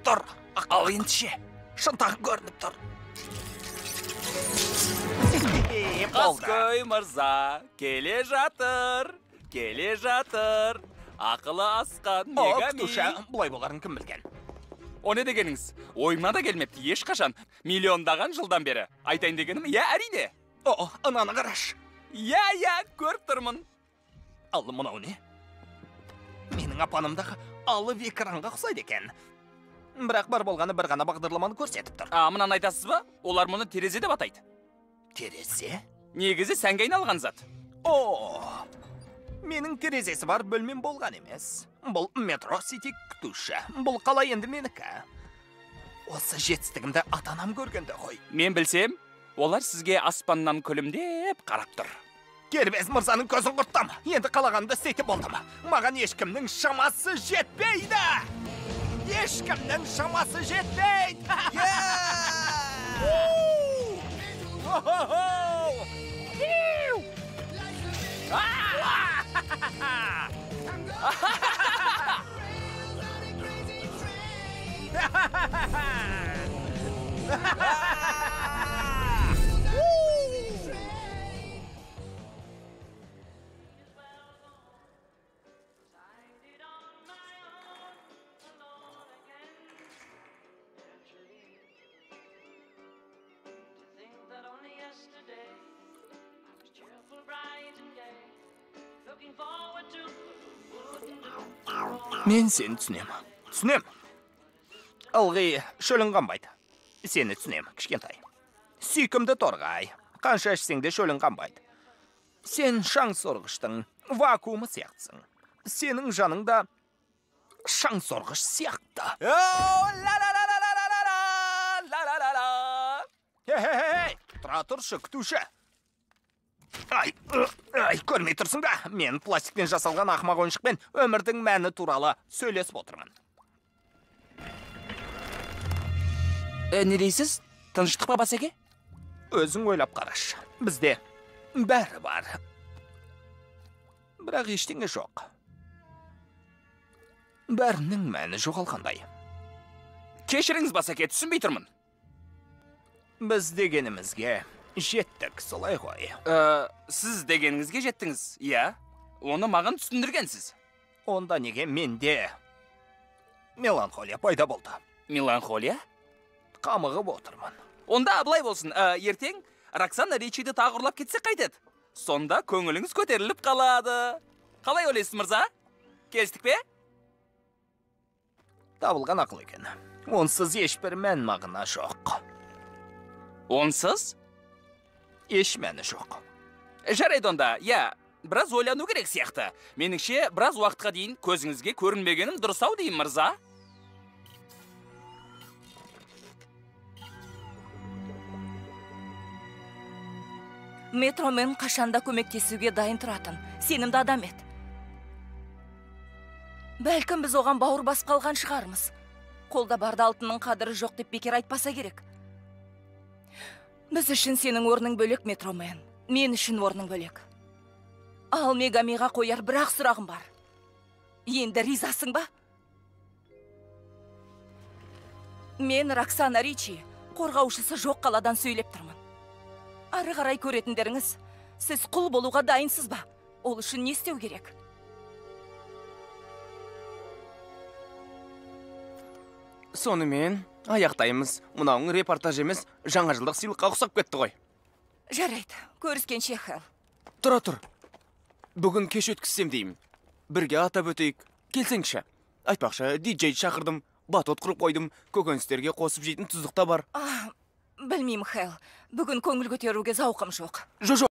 тұр. Ал ендіше, шынтағы көрініп тұр. Қаскөй мырза, келе жатыр. Ақылы асқан мегами. Ктуша, бұлай боларын кім білген? О не дегеніңіз? Ойыма да келмепті ешқашан. Миллиондаған жылдан бері. Айтайын дегенім, әрине. Ананы қараш. Көріп тұрмын. Аллы мұнау не? Менің апанымдағы алып экранға ұқсайды екен. Бірақ бар болғаны бір ғана бағдарламаны көрсетіп тұр. Мынаны айтасыз ба? Олар мұны терезе деп атайды. Терезе? Негізі сәнге айналған зат. Менің терезесі бар бөлмем болған емес. Бұл метро сити Ктуша. Бұл қалай енді менікі? Осы жетістігімді атанам көргенде ғой. Мен білсем, олар сізге аспаннан күлімдеп қарап тұр. Кербез мырзаның көзін құрттым. Енді қалағанды істейтін болдым. Маған ешкімнің шамасы жетпейді. Ешкімнің шамасы жетпейді. Мен сені түсінем. Ылғи шөлін қанбайды. Сені түсінем, кішкентай. Сүйкімді торғай. Қанша ішсең де шөлін қанбайды. Сен шаң сорғыштың вакуумы сияқтысың. Сенің жаныңда шаң сорғыш сияқты. Тұра тұршы, Ктуша. Көрмей тұрсың ба? Мен пластиктен жасалған ақымақ ойыншықпен өмірдің мәні туралы сөйлесіп отырмын. Не дейсіз? Тыныштық па басеке? Өзің ойлап қараш. Бізде бәрі бар. Бірақ ештеңе жоқ. Бәрінің мәні жоғалғандай. Кешіріңіз басеке, түсінбей тұрмын. Біз дегенімізге жеттік, солай ғой. Сіз дегеніңізге жеттіңіз, иә? Оны маған түсіндіргенсіз. Онда неге менде меланхолия пайда болды? Меланхолия? Қамығып отырмын. Онда былай болсын, ертең Роксана Ричиді тағырлап кетсек қайтеді. Сонда көңіліңіз көтеріліп қалады. Қалай ойлайсыз, мырза? Келістік пе? Табылған ақыл екен. Онсыз ешбір мән мағына жоқ. Онсыз? Еш мәні жоқ. Жарайды онда, біраз ойлану керек сияқты. Меніңше, біраз уақытқа дейін көзіңізге көрінбегенім дұрыс-ау дейін, мырза. Метромен қашанда көмектесуге дайын тұратын. Сенімді адам ет. Бәлкім біз оған бауыр басып қалған шығармыз. Қолда барда алтынның қадірі жоқ деп бекер айтпаса керек. Біз үшін сенің орның бөлек, Метромен. Мен үшін орның бөлек. Ал Мегамиға қояр бірақ сұрағым бар. Енді ризасың ба? Мен Роксана Ричи, қорғаушысы жоқ қаладан сөйлеп тұрмын. Ары қарай көретіндеріңіз, сіз құл болуға дайынсыз ба? Ол үшін не істеу керек? Сонымен аяқтаймыз. Мынауың репортаж емес, жаңа жылдық сыйлыққа ұқсап кетті ғой. Жарайды, көріскенше, Хэл. Тұр. Бүгін кеш өткізсем деймін. Бірге атап өтейік. Келсеңші. Айтпақшы, диджей шақырдым, батот құрып қойдым, көкөністерге қосып жейтін тұздық та бар. Білмеймін, Хэл. Бүгін көңіл көтеруге зауқым жоқ. Жоқ.